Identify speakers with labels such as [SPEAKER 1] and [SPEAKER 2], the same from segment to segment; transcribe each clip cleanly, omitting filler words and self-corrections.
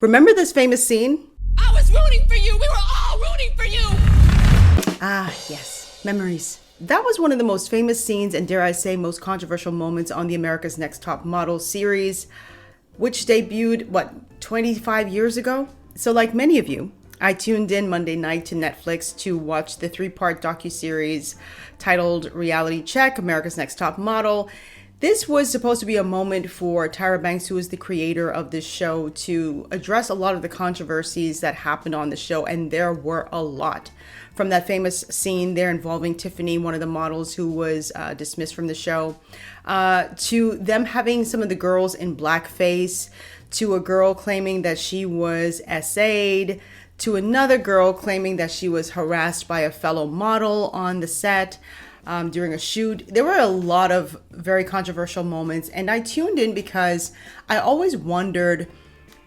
[SPEAKER 1] Remember this famous scene?
[SPEAKER 2] I was rooting for you. We were all rooting for you.
[SPEAKER 1] Ah, yes, memories. That was one of the most famous scenes and, dare I say, most controversial moments on the America's Next Top Model series, which debuted, 25 years ago? So like many of you, I tuned in Monday night to Netflix to watch the three-part docuseries titled Reality Check, America's Next Top Model. This was supposed to be a moment for Tyra Banks, who is the creator of this show, to address a lot of the controversies that happened on the show, and there were a lot. From that famous scene there involving Tiffany, one of the models who was dismissed from the show, to them having some of the girls in blackface, to a girl claiming that she was SA'd, to another girl claiming that she was harassed by a fellow model on the set during a shoot. There were a lot of very controversial moments, and I tuned in because I always wondered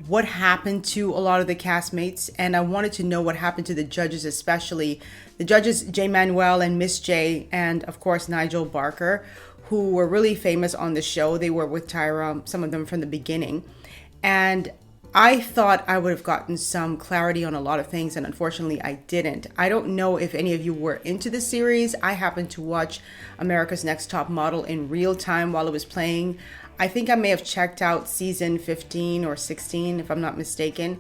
[SPEAKER 1] what happened to a lot of the castmates, and I wanted to know what happened to the judges, especially the judges J. Manuel and Miss J, and of course Nigel Barker, who were really famous on the show. They were with Tyra, some of them from the beginning, and I thought I would have gotten some clarity on a lot of things, and unfortunately I didn't. I don't know if any of you were into the series. I happened to watch America's Next Top Model in real time while it was playing. I think I may have checked out season 15 or 16, if I'm not mistaken,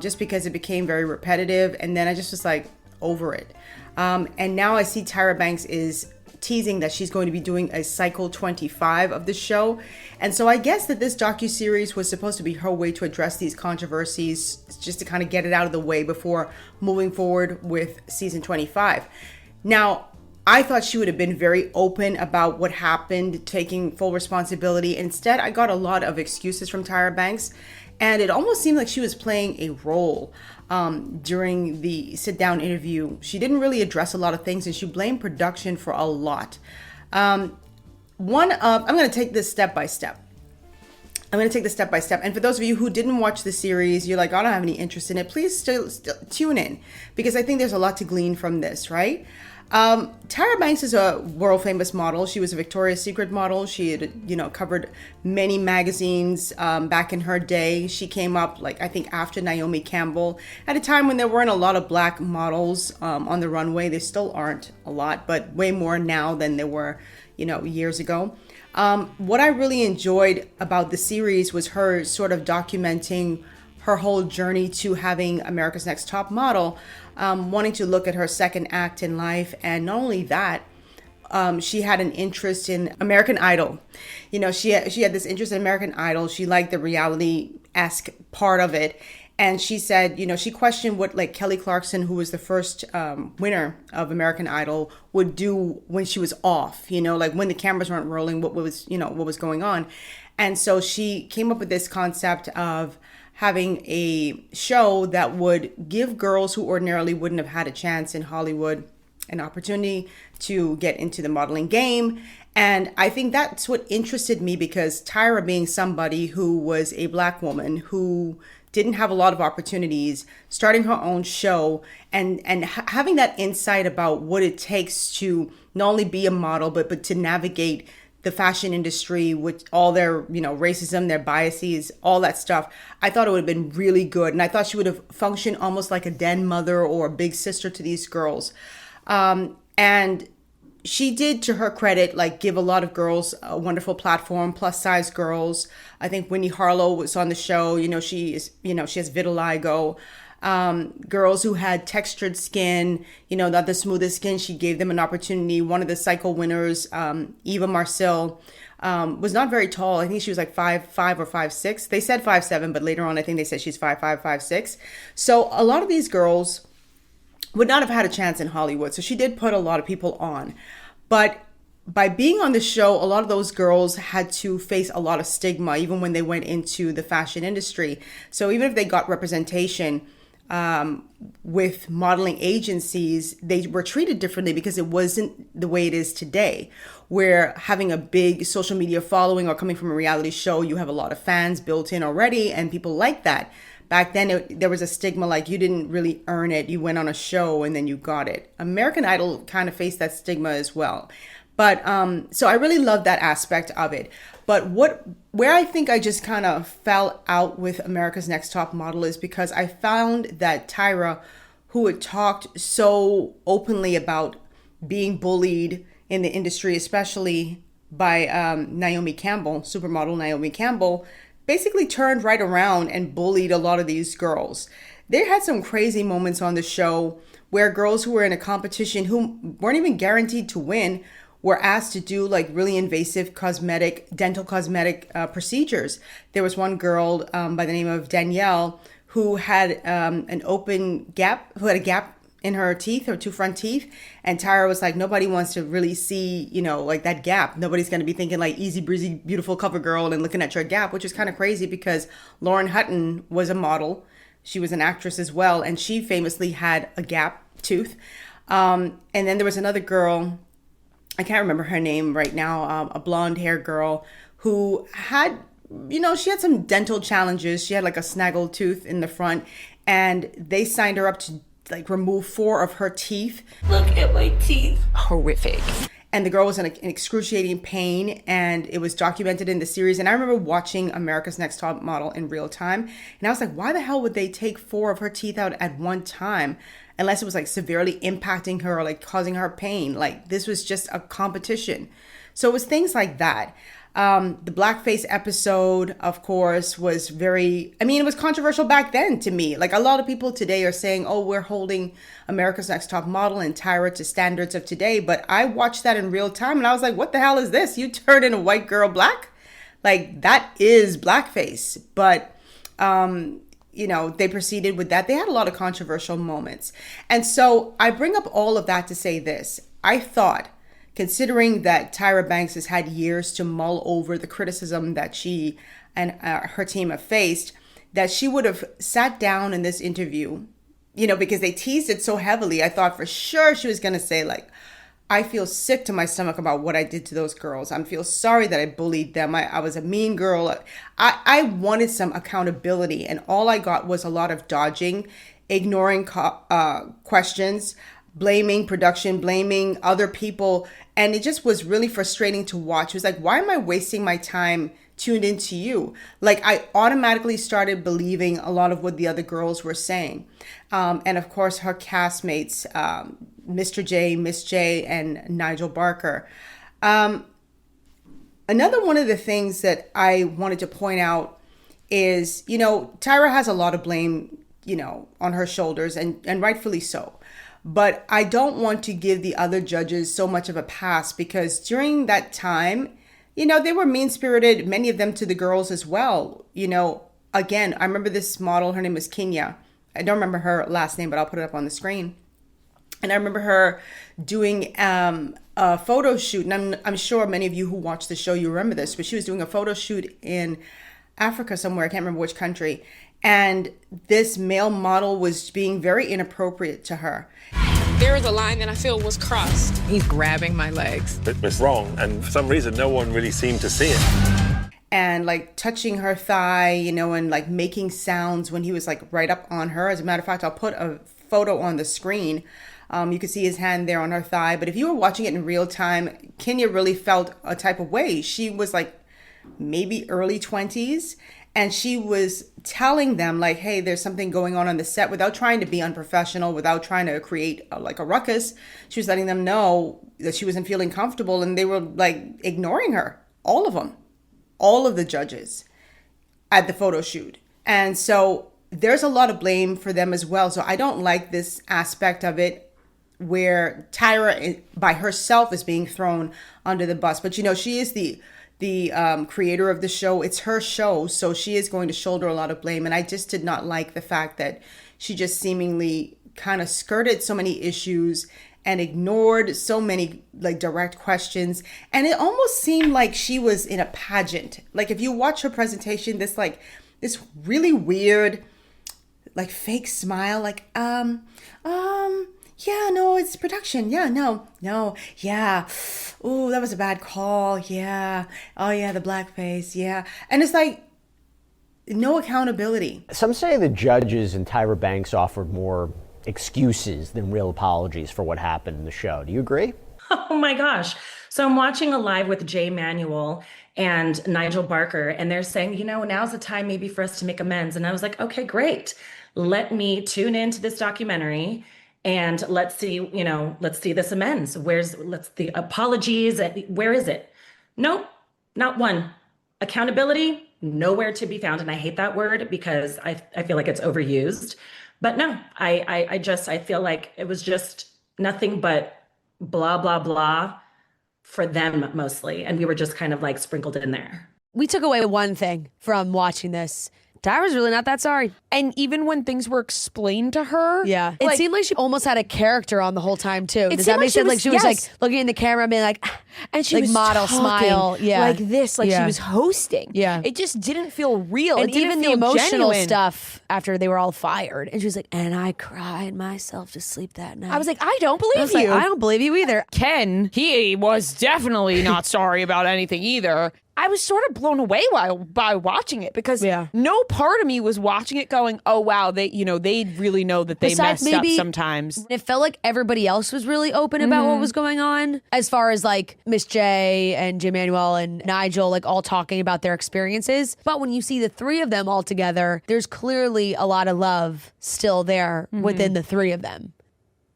[SPEAKER 1] just because it became very repetitive, and then I just was like over it. And now I see Tyra Banks is teasing that she's going to be doing a cycle 25 of the show. And so I guess that this docuseries was supposed to be her way to address these controversies, just to kind of get it out of the way before moving forward with season 25. Now, I thought she would have been very open about what happened, taking full responsibility. Instead, I got a lot of excuses from Tyra Banks, and it almost seemed like she was playing a role during the sit-down interview. She didn't really address a lot of things, and she blamed production for a lot. I'm going to take this step by step. And for those of you who didn't watch the series, you're like, I don't have any interest in it, please still tune in, because I think there's a lot to glean from this, right? Tyra Banks is a world famous model. She was a Victoria's Secret model. She had, covered many magazines back in her day. She came up, I think after Naomi Campbell, at a time when there weren't a lot of black models on the runway. There still aren't a lot, but way more now than there were, years ago. What I really enjoyed about the series was her sort of documenting her whole journey to having America's Next Top Model, wanting to look at her second act in life. And not only that, she had an interest in American Idol. She had this interest in American Idol. She liked the reality-esque part of it. And she said, she questioned what Kelly Clarkson, who was the first winner of American Idol, would do when she was off, when the cameras weren't rolling, what was going on. And so she came up with this concept of having a show that would give girls who ordinarily wouldn't have had a chance in Hollywood an opportunity to get into the modeling game. And I think that's what interested me, because Tyra, being somebody who was a black woman who didn't have a lot of opportunities, starting her own show and having that insight about what it takes to not only be a model, but to navigate the fashion industry with all their, racism, their biases, all that stuff. I thought it would have been really good. And I thought she would have functioned almost like a den mother or a big sister to these girls. And she did, to her credit, give a lot of girls a wonderful platform, plus size girls. I think Winnie Harlow was on the show. She has vitiligo. Girls who had textured skin, not the smoothest skin, she gave them an opportunity. One of the cycle winners, Eva Marcel, was not very tall. I think she was 5'5" or 5'6". They said 5'7", but later on I think they said she's 5'5", 5'6". So a lot of these girls would not have had a chance in Hollywood. So she did put a lot of people on. But by being on the show, a lot of those girls had to face a lot of stigma, even when they went into the fashion industry. So even if they got representation with modeling agencies, they were treated differently, because it wasn't the way it is today, where having a big social media following or coming from a reality show, you have a lot of fans built in already, and people like that. Back then, there was a stigma, you didn't really earn it. You went on a show and then you got it. American Idol kind of faced that stigma as well. But so I really love that aspect of it. But where I think I just kind of fell out with America's Next Top Model is because I found that Tyra, who had talked so openly about being bullied in the industry, especially by Naomi Campbell, supermodel Naomi Campbell, basically turned right around and bullied a lot of these girls. They had some crazy moments on the show where girls who were in a competition who weren't even guaranteed to win were asked to do like really invasive dental cosmetic procedures. There was one girl by the name of Danielle who had who had a gap in her teeth, her two front teeth. And Tyra was like, nobody wants to really see, like that gap. Nobody's going to be thinking like easy breezy, beautiful cover girl and looking at your gap, which is kind of crazy because Lauren Hutton was a model. She was an actress as well. And she famously had a gap tooth. And then there was another girl, I can't remember her name right now, a blonde hair girl who had, she had some dental challenges. She had like a snaggled tooth in the front and they signed her up to like remove 4 of her teeth.
[SPEAKER 2] Look at my teeth. Horrific.
[SPEAKER 1] And the girl was in excruciating pain and it was documented in the series. And I remember watching America's Next Top Model in real time. And I was like, why the hell would they take 4 of her teeth out at one time? Unless it was like severely impacting her or like causing her pain. Like this was just a competition. So it was things like that. The blackface episode, of course, was it was controversial back then to me. Like a lot of people today are saying, oh, we're holding America's Next Top Model and Tyra to standards of today. But I watched that in real time and I was like, what the hell is this? You turned in a white girl black? Like that is blackface. But, they proceeded with that. They had a lot of controversial moments. And so I bring up all of that to say this. I thought, considering that Tyra Banks has had years to mull over the criticism that she and her team have faced, that she would have sat down in this interview, because they teased it so heavily. I thought for sure she was going to say like, I feel sick to my stomach about what I did to those girls. I feel sorry that I bullied them. I was a mean girl. I wanted some accountability and all I got was a lot of dodging, ignoring questions, blaming production, blaming other people. And it just was really frustrating to watch. It was like, why am I wasting my time tuned into you? Like I automatically started believing a lot of what the other girls were saying. And of course, her castmates, Mr. J, Miss J, and Nigel Barker. Another one of the things that I wanted to point out is, Tyra has a lot of blame, on her shoulders and rightfully so. But I don't want to give the other judges so much of a pass because during that time, they were mean-spirited, many of them to the girls as well. Again, I remember this model, her name was Kenya. I don't remember her last name, but I'll put it up on the screen. And I remember her doing a photo shoot. And I'm sure many of you who watch the show, you remember this, but she was doing a photo shoot in Africa somewhere. I can't remember which country. And this male model was being very inappropriate to her.
[SPEAKER 2] There is a line that I feel was crossed. He's grabbing my legs.
[SPEAKER 3] It was wrong, and for some reason, no one really seemed to see it.
[SPEAKER 1] And like touching her thigh, and like making sounds when he was like right up on her. As a matter of fact, I'll put a photo on the screen. You can see his hand there on her thigh. But if you were watching it in real time, Kenya really felt a type of way. She was like maybe early 20s. And she was telling them like, hey, there's something going on the set without trying to be unprofessional, without trying to create a ruckus. She was letting them know that she wasn't feeling comfortable and they were like ignoring her. All of them, all of the judges at the photo shoot. And so there's a lot of blame for them as well. So I don't like this aspect of it where Tyra by herself is being thrown under the bus. But, she is the creator of the show. It's her show, so she is going to shoulder a lot of blame. And I just did not like the fact that she just seemingly kind of skirted so many issues and ignored so many like direct questions. And it almost seemed like she was in a pageant. Like if you watch her presentation, this really weird, like fake smile, like, yeah, no, it's production. Yeah, no, yeah. Ooh, that was a bad call. Yeah. Oh, yeah, the blackface. Yeah. And it's like no accountability.
[SPEAKER 4] Some say the judges and Tyra Banks offered more excuses than real apologies for what happened in the show. Do you agree?
[SPEAKER 5] Oh my gosh. So I'm watching a live with Jay Manuel and Nigel Barker, and they're saying, now's the time maybe for us to make amends. And I was like, okay, great. Let me tune into this documentary and let's see this amends. Let's the apologies. Where is it? Nope, not one. Accountability, nowhere to be found. And I hate that word because I feel like it's overused. But no, I feel like it was just nothing but blah, blah, blah for them mostly. And we were just kind of like sprinkled in there.
[SPEAKER 6] We took away one thing from watching this. Tyra's really not that sorry.
[SPEAKER 7] And even when things were explained to her,
[SPEAKER 6] Yeah. It seemed like she almost had a character on the whole time, too. Does that make sense? Like she was like looking in the camera and being like,
[SPEAKER 7] and she
[SPEAKER 6] like
[SPEAKER 7] was
[SPEAKER 6] model
[SPEAKER 7] talking
[SPEAKER 6] smile. Yeah.
[SPEAKER 7] like this, like she was hosting.
[SPEAKER 6] Yeah.
[SPEAKER 7] It just didn't feel real.
[SPEAKER 6] And
[SPEAKER 7] it didn't
[SPEAKER 6] even the
[SPEAKER 7] feel
[SPEAKER 6] emotional
[SPEAKER 7] genuine.
[SPEAKER 6] stuff after they were all fired. And she was like, and I cried myself to sleep that night.
[SPEAKER 7] I was like, I don't believe
[SPEAKER 6] I was
[SPEAKER 7] you.
[SPEAKER 6] like, I don't believe you either.
[SPEAKER 7] Ken, he was definitely not sorry about anything either. I was sort of blown away by watching it because no part of me was watching it going, oh wow, they really know that they messed up sometimes.
[SPEAKER 6] It felt like everybody else was really open about what was going on, as far as like Miss J and Jim Manuel and Nigel, like all talking about their experiences. But when you see the three of them all together, there's clearly a lot of love still there within the three of them.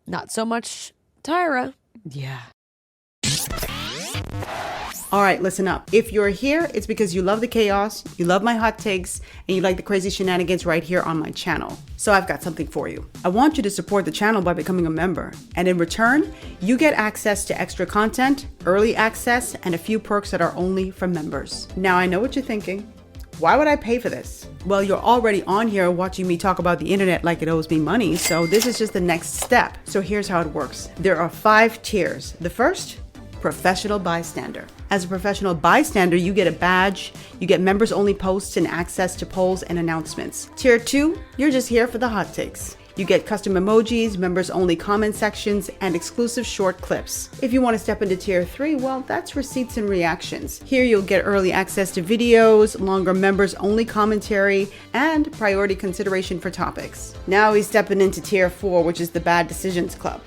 [SPEAKER 6] Not so much Tyra.
[SPEAKER 7] Yeah.
[SPEAKER 1] All right, listen up. If you're here, it's because you love the chaos, you love my hot takes, and you like the crazy shenanigans right here on my channel. So I've got something for you. I want you to support the channel by becoming a member. And in return, you get access to extra content, early access, and a few perks that are only for members. Now, I know what you're thinking. Why would I pay for this? Well, you're already on here watching me talk about the internet like it owes me money, so this is just the next step. So here's how it works. There are 5 tiers. The first, professional bystander. As a professional bystander, you get a badge, you get members only posts and access to polls and announcements. Tier 2, you're just here for the hot takes. You get custom emojis, members only comment sections, and exclusive short clips. If you want to step into tier 3, well, that's receipts and reactions. Here you'll get early access to videos, longer members only commentary, and priority consideration for topics. Now he's stepping into tier 4, which is the Bad Decisions Club.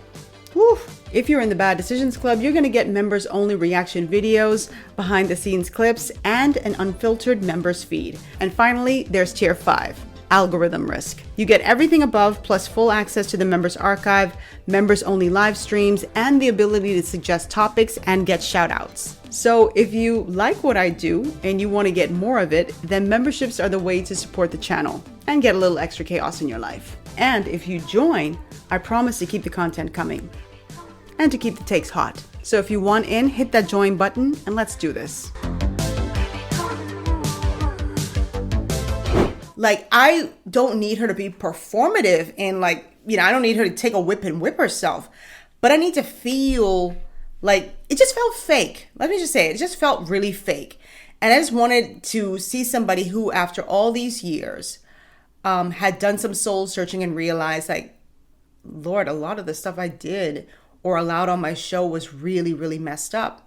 [SPEAKER 1] Whew. If you're in the Bad Decisions Club, you're going to get members only reaction videos, behind the scenes clips, and an unfiltered members feed. And finally, there's tier 5, algorithm risk. You get everything above plus full access to the members archive, members only live streams, and the ability to suggest topics and get shout outs. So if you like what I do and you want to get more of it, then memberships are the way to support the channel and get a little extra chaos in your life. And if you join, I promise to keep the content coming and to keep the takes hot. So if you want in, hit that join button and let's do this. Like, I don't need her to be performative and I don't need her to take a whip and whip herself, but I need to feel like it just felt fake. Let me just say it just felt really fake. And I just wanted to see somebody who, after all these years, had done some soul searching and realized, like, Lord, a lot of the stuff I did or allowed on my show was really, really messed up.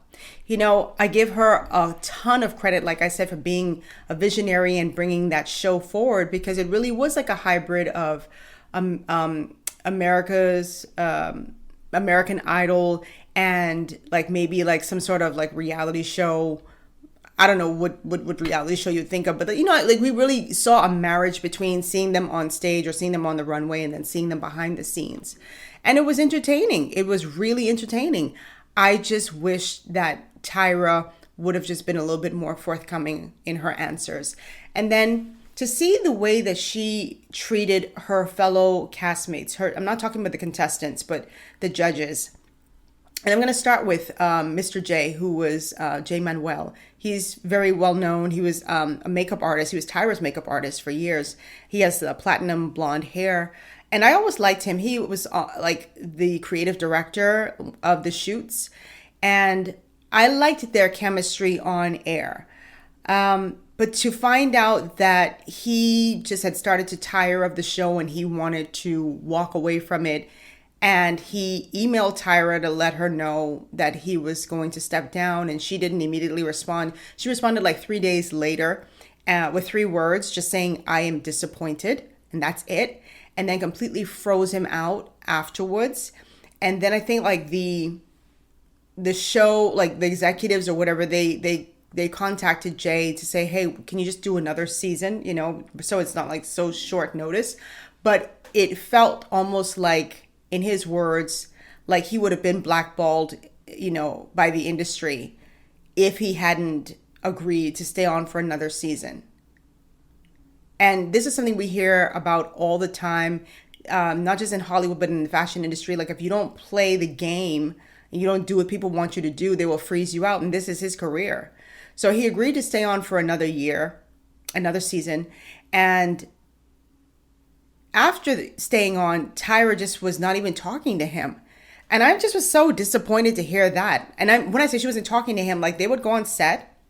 [SPEAKER 1] I give her a ton of credit, like I said, for being a visionary and bringing that show forward, because it really was like a hybrid of America's American Idol and like maybe like some sort of like reality show. I don't know what reality show you'd think of, but like we really saw a marriage between seeing them on stage or seeing them on the runway and then seeing them behind the scenes. And it was entertaining. It was really entertaining. I just wish that Tyra would have just been a little bit more forthcoming in her answers. And then to see the way that she treated her fellow castmates, I'm not talking about the contestants, but the judges. And I'm going to start with Mr. J, who was J. Manuel. He's very well known. He was a makeup artist. He was Tyra's makeup artist for years. He has the platinum blonde hair. And I always liked him. He was like the creative director of the shoots. And I liked their chemistry on air. But to find out that he just had started to tire of the show and he wanted to walk away from it, and he emailed Tyra to let her know that he was going to step down, and she didn't immediately respond. She responded like 3 days later with 3 words, just saying, "I am disappointed," and that's it. And then completely froze him out afterwards. And then I think like the the show, like the executives or whatever, they contacted Jay to say, hey, can you just do another season, so it's not like so short notice. But it felt almost like, in his words, like he would have been blackballed, by the industry if he hadn't agreed to stay on for another season. And this is something we hear about all the time, not just in Hollywood, but in the fashion industry. Like, if you don't play the game and you don't do what people want you to do, they will freeze you out. And this is his career. So he agreed to stay on for another year, another season. And after staying on, Tyra just was not even talking to him. And I just was so disappointed to hear that. And when I say she wasn't talking to him, like, they would go on set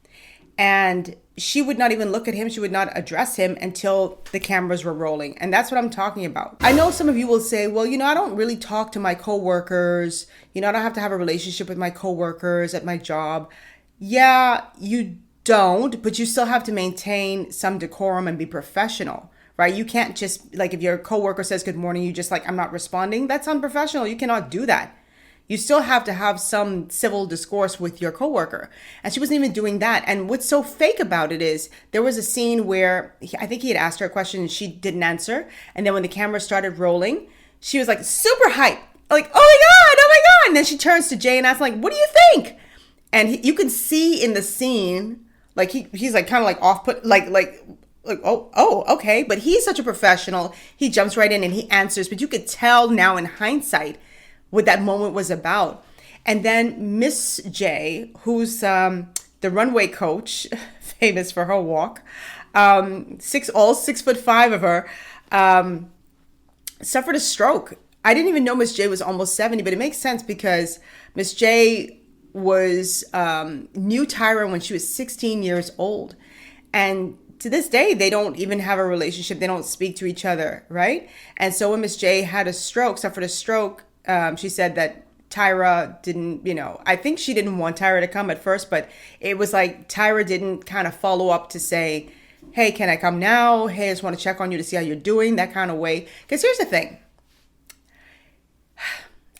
[SPEAKER 1] and she would not even look at him. She would not address him until the cameras were rolling. And that's what I'm talking about. I know some of you will say, well, I don't really talk to my coworkers. I don't have to have a relationship with my coworkers at my job. Yeah, you don't, but you still have to maintain some decorum and be professional, right? You can't just, like, if your coworker says good morning, you just like, I'm not responding. That's unprofessional. You cannot do that. You still have to have some civil discourse with your coworker. And she wasn't even doing that. And what's so fake about it is there was a scene where I think he had asked her a question and she didn't answer. And then when the camera started rolling, she was like super hyped. Like, oh my God. And then she turns to Jay and asks, like, what do you think? And you can see in the scene, like, he's like kind of like off put, like, oh, okay. But he's such a professional. He jumps right in and he answers. But you could tell now in hindsight what that moment was about. And then Miss J, who's the runway coach, famous for her walk, all 6'5" of her, suffered a stroke. I didn't even know Miss J was almost 70, but it makes sense because Miss J was knew Tyra when she was 16 years old. And to this day, they don't even have a relationship. They don't speak to each other, right? And so when Miss J suffered a stroke, she said that Tyra didn't, I think she didn't want Tyra to come at first, but it was like Tyra didn't kind of follow up to say, hey, can I come now? Hey, I just want to check on you to see how you're doing, that kind of way. Because here's the thing.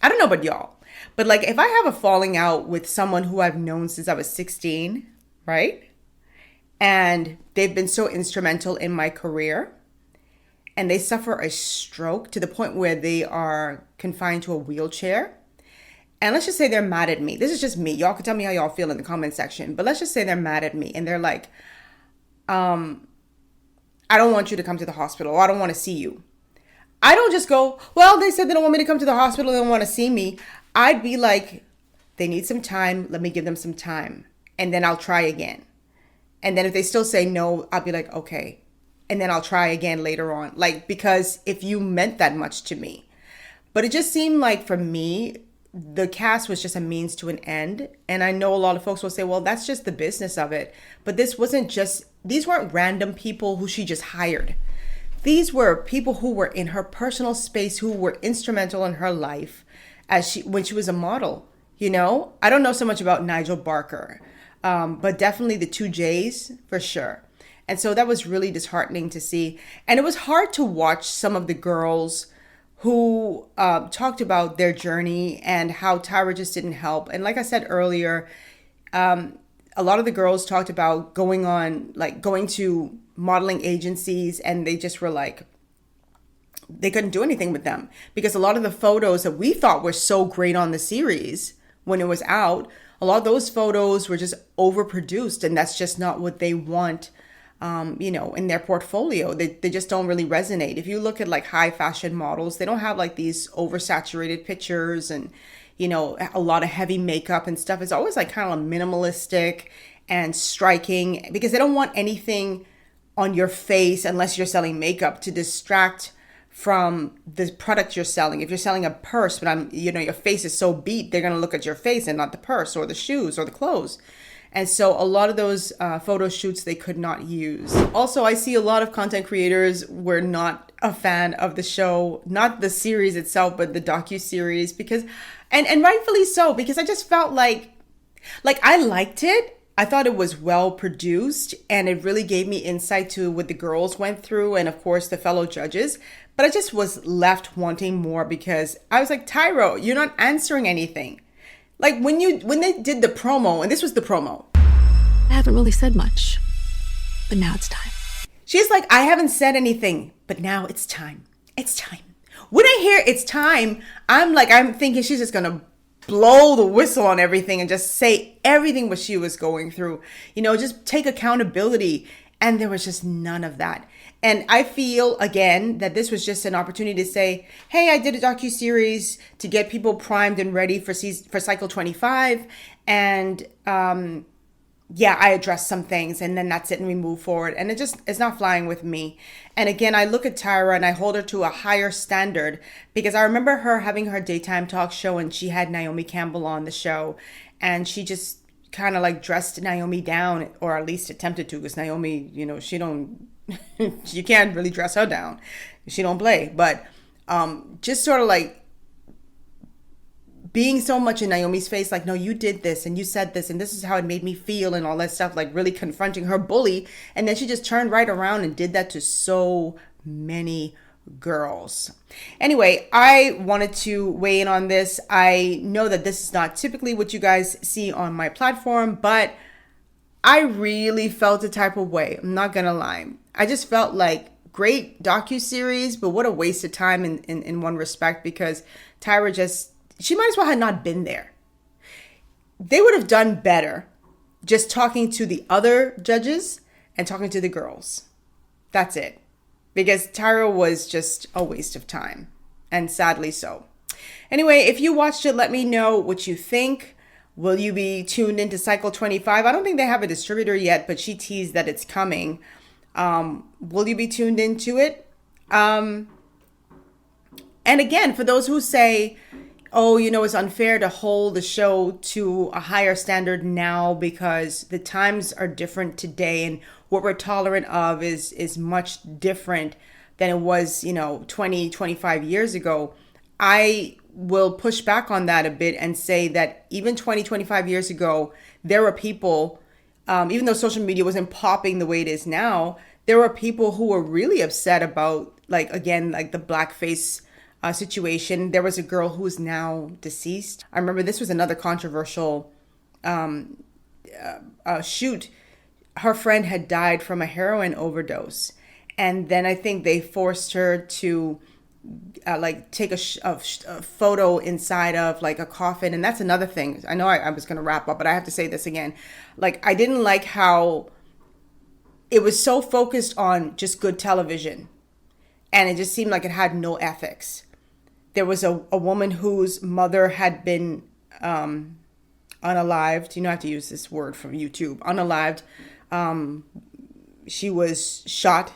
[SPEAKER 1] I don't know about y'all, but like if I have a falling out with someone who I've known since I was 16, right? And they've been so instrumental in my career, and they suffer a stroke to the point where they are confined to a wheelchair. And let's just say they're mad at me. This is just me. Y'all can tell me how y'all feel in the comment section. But let's just say they're mad at me and they're like, I don't want you to come to the hospital. Or I don't want to see you. I don't just go, well, they said they don't want me to come to the hospital. They don't want to see me. I'd be like, they need some time. Let me give them some time. And then I'll try again. And then if they still say no, I'll be like, okay. And then I'll try again later on. Like, because if you meant that much to me. But it just seemed like for me, the cast was just a means to an end. And I know a lot of folks will say, well, that's just the business of it. But these weren't random people who she just hired. These were people who were in her personal space, who were instrumental in her life when she was a model. I don't know so much about Nigel Barker, but definitely the two J's for sure. And so that was really disheartening to see. And it was hard to watch some of the girls who talked about their journey and how Tyra just didn't help. And like I said earlier, a lot of the girls talked about going to modeling agencies, and they just were like, they couldn't do anything with them because a lot of the photos that we thought were so great on the series when it was out, a lot of those photos were just overproduced, and that's just not what they want. In their portfolio, they just don't really resonate. If you look at like high fashion models, they don't have like these oversaturated pictures and, a lot of heavy makeup and stuff. It's always like kind of minimalistic and striking because they don't want anything on your face unless you're selling makeup to distract from the product you're selling. If you're selling a purse, but your face is so beat, they're going to look at your face and not the purse or the shoes or the clothes. And so a lot of those photo shoots they could not use. Also, I see a lot of content creators were not a fan of the show, not the series itself, but the docuseries, because, and rightfully so, because I just felt like I liked it. I thought it was well produced, and it really gave me insight to what the girls went through, and of course the fellow judges. But I just was left wanting more because I was like, Tyra, you're not answering anything. Like when they did the promo, and this was the promo.
[SPEAKER 8] I haven't really said much, but now it's time.
[SPEAKER 1] She's like, I haven't said anything, but now it's time. It's time. When I hear it's time, I'm thinking she's just gonna blow the whistle on everything and just say everything what she was going through. You know, just take accountability. And there was just none of that. And I feel, again, that this was just an opportunity to say, hey, I did a docuseries to get people primed and ready for cycle 25. And yeah, I addressed some things, and then that's it, and we move forward. And it's not flying with me. And again, I look at Tyra and I hold her to a higher standard, because I remember her having her daytime talk show, and she had Naomi Campbell on the show, and she just kind of like dressed Naomi down, or at least attempted to, because Naomi, you know, she can't really dress her down. She don't play. But just sort of like being so much in Naomi's face, like, no, you did this and you said this and this is how it made me feel and all that stuff, like really confronting her bully. And then she just turned right around and did that to so many girls. Anyway, I wanted to weigh in on this. I know that this is not typically what you guys see on my platform, but I really felt a type of way. I'm not gonna lie. I just felt like great docuseries, but what a waste of time in one respect, because Tyra she might as well have not been there. They would have done better just talking to the other judges and talking to the girls. That's it. Because Tyra was just a waste of time, and sadly so. Anyway, if you watched it, let me know what you think. Will you be tuned into cycle 25? I don't think they have a distributor yet, but she teased that it's coming. Will you be tuned into it? And again, for those who say, oh, you know, it's unfair to hold the show to a higher standard now because the times are different today and what we're tolerant of is much different than it was, 20, 25 years ago. I will push back on that a bit and say that even 20, 25 years ago, there were people, even though social media wasn't popping the way it is now, there were people who were really upset about, like the blackface situation. There was a girl who is now deceased. I remember this was another controversial shoot. Her friend had died from a heroin overdose. And then I think they forced her to take a photo inside of like a coffin. And that's another thing. I know I was going to wrap up, but I have to say this again. Like, I didn't like how it was so focused on just good television. And it just seemed like it had no ethics. There was a woman whose mother had been unalived. You know, I have to use this word from YouTube. Unalived. She was shot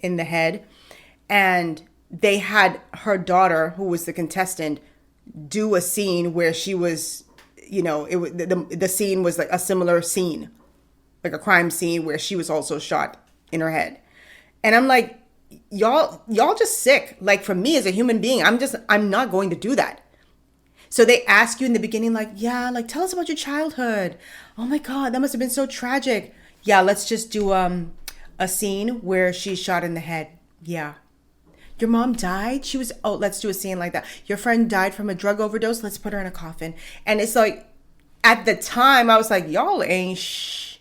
[SPEAKER 1] in the head. And they had her daughter, who was the contestant, do a scene where she was, the scene was like a similar scene, like a crime scene where she was also shot in her head. And I'm like, y'all just sick. Like, for me as a human being, I'm not going to do that. So they ask you in the beginning, tell us about your childhood. Oh my God, that must have been so tragic. Yeah, let's just do a scene where she's shot in the head. Yeah. Your mom died? Let's do a scene like that. Your friend died from a drug overdose? Let's put her in a coffin. And it's like, at the time, I was like, y'all ain't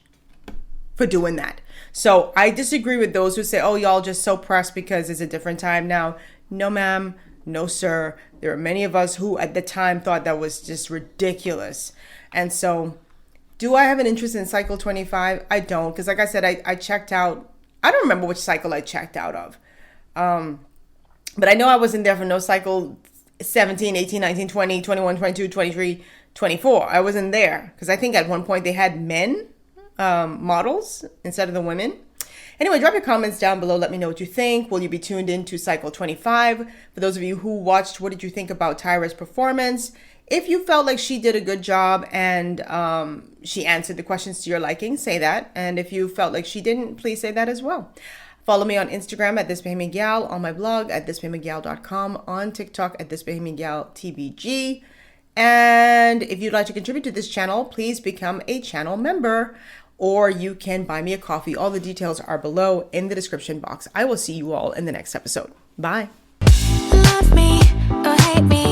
[SPEAKER 1] for doing that. So I disagree with those who say, oh, y'all just so pressed because it's a different time now. No, ma'am. No, sir. There are many of us who at the time thought that was just ridiculous. And so do I have an interest in cycle 25? I don't. Because like I said, I checked out. I don't remember which cycle I checked out of. But I know I wasn't there for no cycle 17, 18, 19, 20, 21, 22, 23, 24. I wasn't there. Because I think at one point they had men models instead of the women. Anyway, drop your comments down below. Let me know what you think. Will you be tuned into cycle 25? For those of you who watched, what did you think about Tyra's performance? If you felt like she did a good job and she answered the questions to your liking, say that. And if you felt like she didn't, please say that as well. Follow me on Instagram at thisbohemiangal, on my blog at thisbohemiangal.com, on TikTok at thisbohemiangaltbg. And if you'd like to contribute to this channel, please become a channel member, or you can buy me a coffee. All the details are below in the description box. I will see you all in the next episode. Bye.
[SPEAKER 9] Love me or hate me.